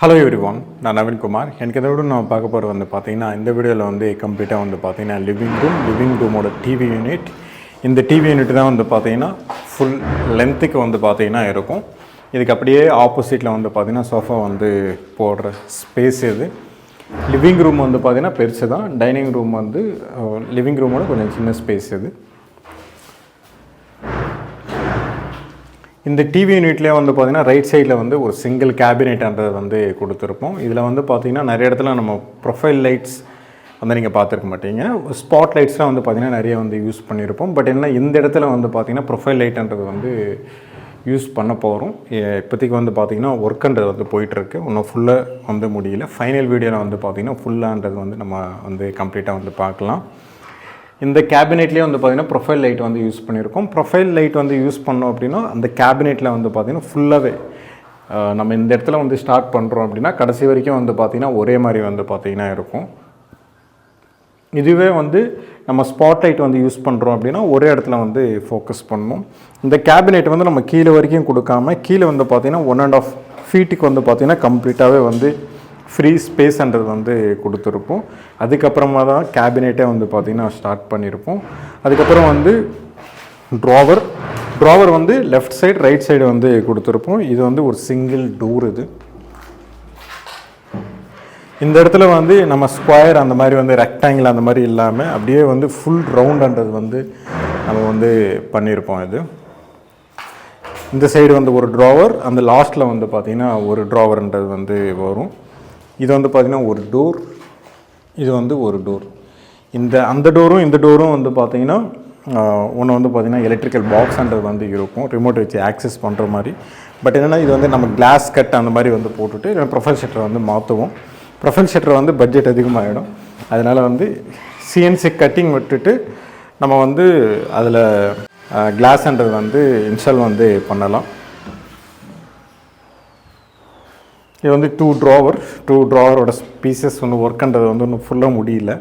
Hello everyone, நான் நவீன் குமார். எனக்கு இதோட நான் பார்க்க போகிறது வந்து பார்த்தீங்கன்னா இந்த வீடியோவில் வந்து கம்ப்ளீட்டாக வந்து பார்த்தீங்கன்னா லிவிங் ரூமோட டிவி யூனிட். இந்த டிவி யூனிட் தான் வந்து பார்த்தீங்கன்னா ஃபுல் லென்த்துக்கு வந்து பார்த்தீங்கன்னா இருக்கும். இதுக்கு அப்படியே ஆப்போசிட்டில் வந்து பார்த்தீங்கன்னா சோஃபா வந்து போடுற ஸ்பேஸ் இது. லிவிங் ரூம் வந்து பார்த்தீங்கன்னா பெருசு தான். டைனிங் ரூம் வந்து லிவிங் ரூமோட கொஞ்சம் சின்ன ஸ்பேஸ் இது. இந்த டிவி யூனிட்லேயே வந்து பார்த்திங்கன்னா ரைட் சைடில் வந்து ஒரு சிங்கிள் கேபினெட்ன்றது வந்து கொடுத்துருப்போம். இதில் வந்து பார்த்திங்கன்னா நிறைய இடத்துல நம்ம ப்ரொஃபைல் லைட்ஸ் வந்து நீங்கள் பார்த்துருக்க மாட்டீங்க. ஸ்பாட் லைட்ஸ்லாம் வந்து பார்த்திங்கன்னா நிறைய வந்து யூஸ் பண்ணியிருப்போம். பட் என்ன இந்த இடத்துல வந்து பார்த்திங்கன்னா ப்ரொஃபைல் லைட்ன்றது வந்து யூஸ் பண்ண போகிறோம். இப்போதைக்கு வந்து பார்த்திங்கன்னா ஒர்க்குன்றது வந்து போயிட்டுருக்கு. இன்னும் ஃபுல்லாக வந்து முடியல. ஃபைனல் வீடியோவில் வந்து பார்த்திங்கன்னா ஃபுல்லான்றது வந்து நம்ம வந்து கம்ப்ளீட்டாக வந்து பார்க்கலாம். இந்த கேபினெட்லேயே வந்து பார்த்திங்கன்னா ப்ரொஃபைல் லைட் வந்து யூஸ் பண்ணியிருக்கோம். ப்ரொஃபைல் லைட் வந்து யூஸ் பண்ணோம் அப்படின்னா அந்த கேபினெட்டில் வந்து பார்த்திங்கன்னா ஃபுல்லாகவே நம்ம இந்த இடத்துல வந்து ஸ்டார்ட் பண்ணுறோம் அப்படின்னா கடைசி வரைக்கும் வந்து பார்த்திங்கன்னா ஒரே மாதிரி வந்து பார்த்திங்கன்னா இருக்கும். இதுவே வந்து நம்ம ஸ்பாட் லைட் வந்து யூஸ் பண்ணுறோம் அப்படின்னா ஒரே இடத்துல வந்து ஃபோக்கஸ் பண்ணணும். இந்த கேபினெட் வந்து நம்ம கீழே வரைக்கும் கொடுக்காம கீழே வந்து பார்த்திங்கன்னா 1.5 ஃபீட்டுக்கு வந்து பார்த்திங்கன்னா கம்ப்ளீட்டாகவே வந்து ஃப்ரீ ஸ்பேஸ்ன்றது வந்து கொடுத்துருப்போம். அதுக்கப்புறமா தான் கேபினெட்டே வந்து பார்த்திங்கன்னா ஸ்டார்ட் பண்ணியிருப்போம். அதுக்கப்புறம் வந்து ட்ராவர் வந்து லெஃப்ட் சைடு ரைட் சைடு வந்து கொடுத்துருப்போம். இது வந்து ஒரு சிங்கிள் டோர். இது இந்த இடத்துல வந்து நம்ம ஸ்கொயர் அந்த மாதிரி வந்து ரெக்டாங்கிள் அந்த மாதிரி இல்லாமல் அப்படியே வந்து ஃபுல் ரவுண்டுன்றது வந்து நம்ம வந்து பண்ணியிருப்போம். இது இந்த சைடு வந்து ஒரு ட்ராவர், அந்த லாஸ்ட்டில் வந்து பார்த்திங்கன்னா ஒரு ட்ராவர்ன்றது வந்து வரும். இது வந்து பார்த்திங்கன்னா ஒரு டோர், இது வந்து ஒரு டோர். அந்த டோரும் இந்த டோரும் வந்து பார்த்திங்கன்னா ஒன்று வந்து பார்த்திங்கன்னா எலக்ட்ரிக்கல் பாக்ஸ்ன்றது வந்து இருக்கும், ரிமோட் வச்சு ஆக்சஸ் பண்ணுற மாதிரி. பட் என்னென்னா இது வந்து நம்ம கிளாஸ் கட் அந்த மாதிரி வந்து போட்டுட்டு ப்ரொஃபைல் ஷட்டரை வந்து மாற்றுவோம். ப்ரொஃபைல் ஷட்டர் வந்து பட்ஜெட் அதிகமாகிடும். அதனால் வந்து சிஎன்சி கட்டிங் விட்டுட்டு நம்ம வந்து அதில் கிளாஸ்ன்றது வந்து இன்ஸ்டால் வந்து பண்ணலாம். இது வந்து டூ ட்ராவரோட பீசஸ் வந்து ஒர்க்குன்றது வந்து ஒன்றும் ஃபுல்லாக முடியல.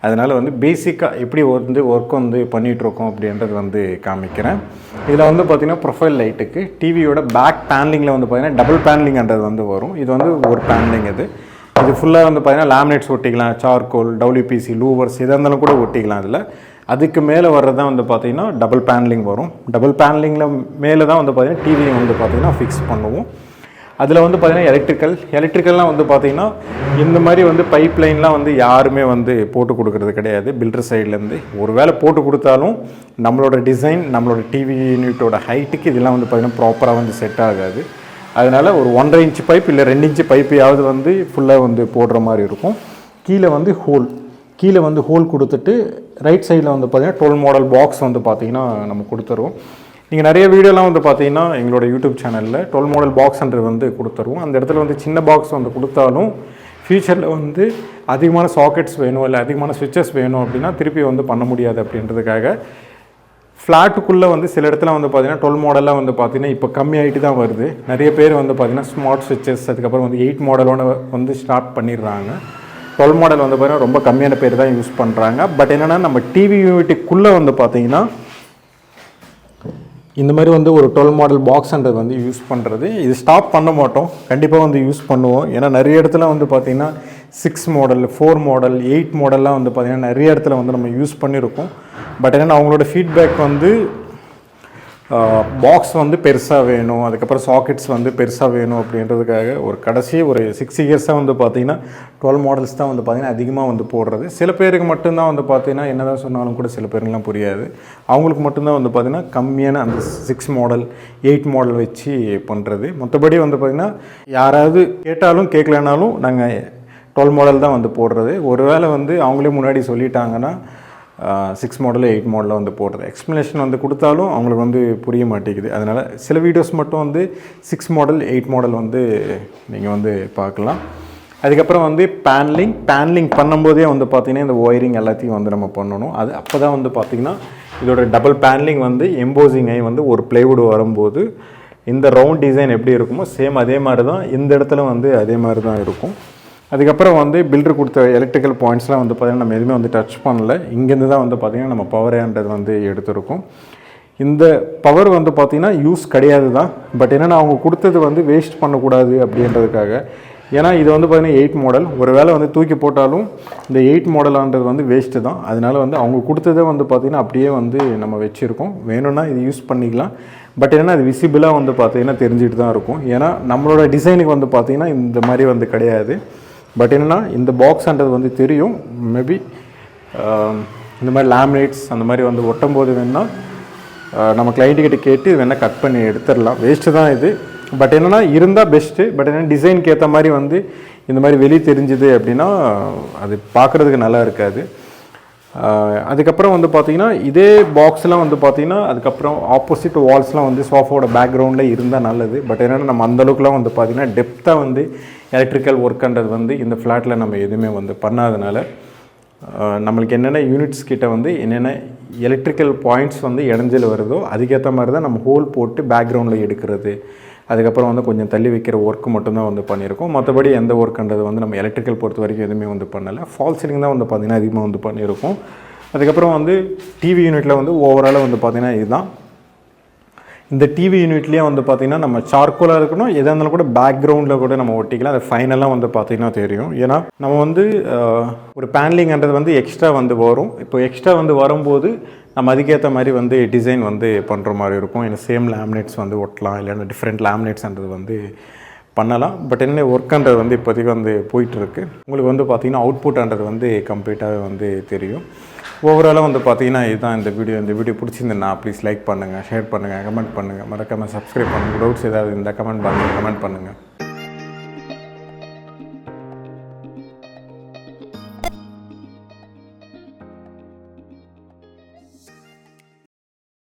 அதனால் வந்து பேசிக்காக எப்படி வந்து ஒர்க் வந்து பண்ணிகிட்ருக்கோம் அப்படின்றது வந்து காமிக்கிறேன். இதில் வந்து பார்த்திங்கன்னா ப்ரொஃபைல் லைட்டுக்கு டிவியோட பேக் பேனலிங்கில் வந்து பார்த்திங்கன்னா டபுள் பேனலிங்ன்றது வந்து வரும். இது வந்து ஒரு பேனலிங். இது ஃபுல்லாக வந்து பார்த்திங்கன்னா லேமினேட்ஸ் ஒட்டிக்கலாம், சார்கோல், டபிள்யூபிசி, லூவர்ஸ் எதாக இருந்தாலும் கூட ஒட்டிக்கலாம். அதில் அதுக்கு மேலே வர்றது தான் வந்து பார்த்திங்கன்னா டபுள் பேனலிங் வரும். டபுள் பேனலிங்கில் மேலே தான் வந்து பார்த்திங்கன்னா டிவியை வந்து பார்த்திங்கன்னா ஃபிக்ஸ் பண்ணுவோம். அதில் வந்து பார்த்திங்கன்னா எலக்ட்ரிக்கல்லாம் வந்து பார்த்திங்கன்னா இந்த மாதிரி வந்து பைப் லைன்லாம் வந்து யாருமே வந்து போட்டு கொடுக்கறது கிடையாது பில்டர் சைட்லேருந்து. ஒரு வேளை போட்டு கொடுத்தாலும் நம்மளோட டிசைன், நம்மளோட டிவி யூனிட்டோட ஹைட்டுக்கு இதெல்லாம் வந்து பார்த்திங்கன்னா ப்ராப்பராக வந்து செட் ஆகாது. அதனால் ஒரு 1.5 இன்ச் பைப் இல்லை 2 இன்ச் பைப்பையாவது வந்து ஃபுல்லாக வந்து போடுற மாதிரி இருக்கும். கீழே வந்து ஹோல் கொடுத்துட்டு ரைட் சைடில் வந்து பார்த்திங்கன்னா 12 மாடல் பாக்ஸ் வந்து பார்த்திங்கன்னா நம்ம கொடுத்துருவோம். நீங்கள் நிறைய வீடியோலாம் வந்து பார்த்தீங்கன்னா எங்களோட யூடியூப் சேனலில் 12 மாடல் பாக்ஸ்ன்றது வந்து கொடுத்துருவோம். அந்த இடத்துல வந்து சின்ன பாக்ஸ் வந்து கொடுத்தாலும் ஃபியூச்சரில் வந்து அதிகமான சாக்கெட்ஸ் வேணும் இல்லை அதிகமான ஸ்விட்சஸ் வேணும் அப்படின்னா திருப்பி வந்து பண்ண முடியாது அப்படின்றதுக்காக ஃப்ளாட்டுக்குள்ளே வந்து சில இடத்துல வந்து பார்த்திங்கன்னா 12 மாடலாக வந்து பார்த்திங்கன்னா இப்போ கம்மியாகிட்டு தான் வருது. நிறைய பேர் வந்து பார்த்திங்கன்னா ஸ்மார்ட் ஸ்விட்சஸ் அதுக்கப்புறம் வந்து 8 மாடலோட வந்து ஸ்டார்ட் பண்ணிடுறாங்க. 12 மாடல் வந்து பார்த்திங்கன்னா ரொம்ப கம்மியான பேர் தான் யூஸ் பண்ணுறாங்க. பட் என்னென்னா நம்ம டிவி யூனிட்டுக்குள்ளே வந்து பார்த்திங்கன்னா இந்த மாதிரி வந்து ஒரு 12 மாடல் பாக்ஸ்ன்றது வந்து யூஸ் பண்ணுறது. இது ஸ்டாப் பண்ண மாட்டோம், கண்டிப்பாக வந்து யூஸ் பண்ணுவோம். ஏன்னா நிறைய இடத்துல வந்து பார்த்திங்கன்னா 6 மாடல், 4 மாடல், 8 மாடல்லாம் வந்து பார்த்திங்கன்னா நிறைய இடத்துல வந்து நம்ம யூஸ் பண்ணியிருக்கோம். பட் என்னென்னா அவங்களோட ஃபீட்பேக் வந்து பாக்ஸ் வந்து பெருசாக வேணும், அதுக்கப்புறம் சாக்கெட்ஸ் வந்து பெருசாக வேணும் அப்படின்றதுக்காக ஒரு கடைசி ஒரு 6 இயர்ஸாக வந்து பார்த்திங்கன்னா 12 மாடல்ஸ் தான் வந்து பார்த்திங்கன்னா அதிகமாக வந்து போடுறது. சில பேருக்கு மட்டும்தான் வந்து பார்த்திங்கன்னா என்ன தான் சொன்னாலும் கூட சில பேருக்குலாம் புரியாது. அவங்களுக்கு மட்டும்தான் வந்து பார்த்திங்கன்னா கம்மியான அந்த 6 மாடல் 8 மாடல் வச்சு பண்ணுறது. மற்றபடி வந்து பார்த்திங்கன்னா யாராவது கேட்டாலும் கேட்கலனாலும் நாங்கள் 12 மாடல் தான் வந்து போடுறது. ஒருவேளை வந்து அவங்களே முன்னாடி சொல்லிட்டாங்கன்னா 6 மாடல் 8 மாடலில் வந்து போடுறது. எக்ஸ்ப்ளனேஷன் வந்து கொடுத்தாலும் அவங்களுக்கு வந்து புரிய மாட்டேங்குது. அதனால் சில வீடியோஸ் மட்டும் வந்து 6 மாடல் 8 மாடல் வந்து நீங்கள் வந்து பார்க்கலாம். அதுக்கப்புறம் வந்து பேனலிங் பண்ணும்போதே வந்து பார்த்திங்கன்னா இந்த ஒயரிங் எல்லாத்தையும் வந்து நம்ம பண்ணணும். அது அப்போ தான் வந்து பார்த்திங்கன்னா இதோட டபுள் பேனலிங் வந்து எம்போசிங் ஆகி வந்து ஒரு பிளைவுட் வரும்போது இந்த ரவுண்ட் டிசைன் எப்படி இருக்குமோ சேம் அதே மாதிரி தான் இந்த இடத்துல வந்து அதே மாதிரி தான் இருக்கும். அதுக்கப்புறம் வந்து பில்டர் கொடுத்த எலக்ட்ரிக்கல் பாயிண்ட்ஸ்லாம் வந்து பார்த்திங்கன்னா நம்ம எதுவுமே வந்து டச் பண்ணல. இங்கேருந்து தான் வந்து பார்த்திங்கன்னா நம்ம பவர் ஹேண்டர் வந்து எடுத்திருக்கோம். இந்த பவர் வந்து பார்த்திங்கன்னா யூஸ் கிடையாது தான். பட் என்னென்னா அவங்க கொடுத்தது வந்து வேஸ்ட் பண்ணக்கூடாது அப்படின்றதுக்காக ஏன்னா இது வந்து பார்த்திங்கன்னா 8 மாடல், ஒரு வேளை வந்து தூக்கி போட்டாலும் இந்த 8 மாடலான்றது வந்து வேஸ்ட்டு தான். அதனால் வந்து அவங்க கொடுத்ததே வந்து பார்த்திங்கன்னா அப்படியே வந்து நம்ம வச்சுருக்கோம். வேணும்னா இது யூஸ் பண்ணிக்கலாம். பட் என்னென்னா அது விசிபிளாக வந்து பார்த்திங்கன்னா தெரிஞ்சுட்டு தான் இருக்கும். ஏன்னா நம்மளோட டிசைனுக்கு வந்து பார்த்திங்கன்னா இந்த மாதிரி வந்து கிடையாது. பட் என்னென்னா இந்த பாக்ஸ்ன்றது வந்து தெரியும். மேபி இந்த மாதிரி லேமினேட்ஸ் அந்த மாதிரி வந்து ஒட்டும் போது வேணால் நம்ம கிளைண்ட்டுக்கிட்ட கேட்டு வேணால் கட் பண்ணி எடுத்துடலாம். வேஸ்ட்டு தான் இது. பட் என்னென்னா இருந்தால் பெஸ்ட்டு. பட் என்னென்னா டிசைனுக்கு ஏற்ற மாதிரி வந்து இந்த மாதிரி வெளியே தெரிஞ்சுது அப்படின்னா அது பார்க்குறதுக்கு நல்லா இருக்காது. அதுக்கப்புறம் வந்து பார்த்திங்கன்னா இதே பாக்ஸ்லாம் வந்து பார்த்திங்கன்னா அதுக்கப்புறம் ஆப்போசிட் வால்ஸ்லாம் வந்து சோஃபாவோட பேக்ரவுண்டில் இருந்தால் நல்லது. பட் என்னென்னா நம்ம அந்தளவுக்குலாம் வந்து பார்த்திங்கன்னா டெப்த்தாக வந்து எலக்ட்ரிக்கல் ஒர்க்குன்றது வந்து இந்த ஃப்ளாட்டில் நம்ம எதுவுமே வந்து பண்ணாதனால நம்மளுக்கு என்னென்ன யூனிட்ஸ் கிட்ட வந்து என்னென்ன எலக்ட்ரிக்கல் பாயிண்ட்ஸ் வந்து இடைஞ்சல் வருதோ அதுக்கேற்ற மாதிரி தான் நம்ம ஹோல் போட்டு பேக்ரவுண்டில் எடுக்கிறது. அதுக்கப்புறம் வந்து கொஞ்சம் தள்ளி வைக்கிற ஒர்க்கு மட்டும்தான் வந்து பண்ணியிருக்கோம். மற்றபடி எந்த ஒர்க்குன்றது வந்து நம்ம எலக்ட்ரிக்கல் பொறுத்த வரைக்கும் எதுவுமே வந்து பண்ணலை. ஃபால் சீலிங் தான் வந்து பார்த்திங்கன்னா அதிகமாக வந்து பண்ணியிருக்கோம். அதுக்கப்புறம் வந்து டிவி யூனிட்டில் வந்து ஓவராலாக வந்து பார்த்திங்கன்னா இதுதான். இந்த டிவி யூனிட்லேயே வந்து பார்த்திங்கன்னா நம்ம சார்கோலாக இருக்கணும், எதாக இருந்தாலும் கூட பேக்ரவுண்டில் கூட நம்ம ஒட்டிக்கலாம். அது ஃபைனலாக வந்து பார்த்திங்கன்னா தெரியும். ஏன்னா நம்ம வந்து ஒரு பேனலிங்ன்றது வந்து எக்ஸ்ட்ரா வந்து வரும். இப்போ எக்ஸ்ட்ரா வந்து வரும்போது நம்ம அதுக்கேற்ற மாதிரி வந்து டிசைன் வந்து பண்ணுற மாதிரி இருக்கும். ஏன்னா சேம் லேமினேட்ஸ் வந்து ஒட்டலாம், இல்லைன்னா டிஃப்ரெண்ட் லேமினேட்ஸ்ன்றது வந்து பண்ணலாம். பட் என்ன ஒர்க்குன்றது வந்து இப்போதைக்கு வந்து போயிட்டுருக்கு. உங்களுக்கு வந்து பார்த்திங்கன்னா அவுட்புட்ன்றது வந்து கம்ப்ளீட்டாகவே வந்து தெரியும். ஓவராலாக வந்து பார்த்திங்கன்னா இதுதான் இந்த வீடியோ பிடிச்சிருந்தேன்னா ப்ளீஸ் லைக் பண்ணுங்கள், ஷேர் பண்ணுங்கள், கமெண்ட் பண்ணுங்கள், மறக்காமல் சப்ஸ்கிரைப் பண்ணுங்கள். டவுட்ஸ் ஏதாவது இருந்தால் கமெண்ட் பண்ணுங்கள்.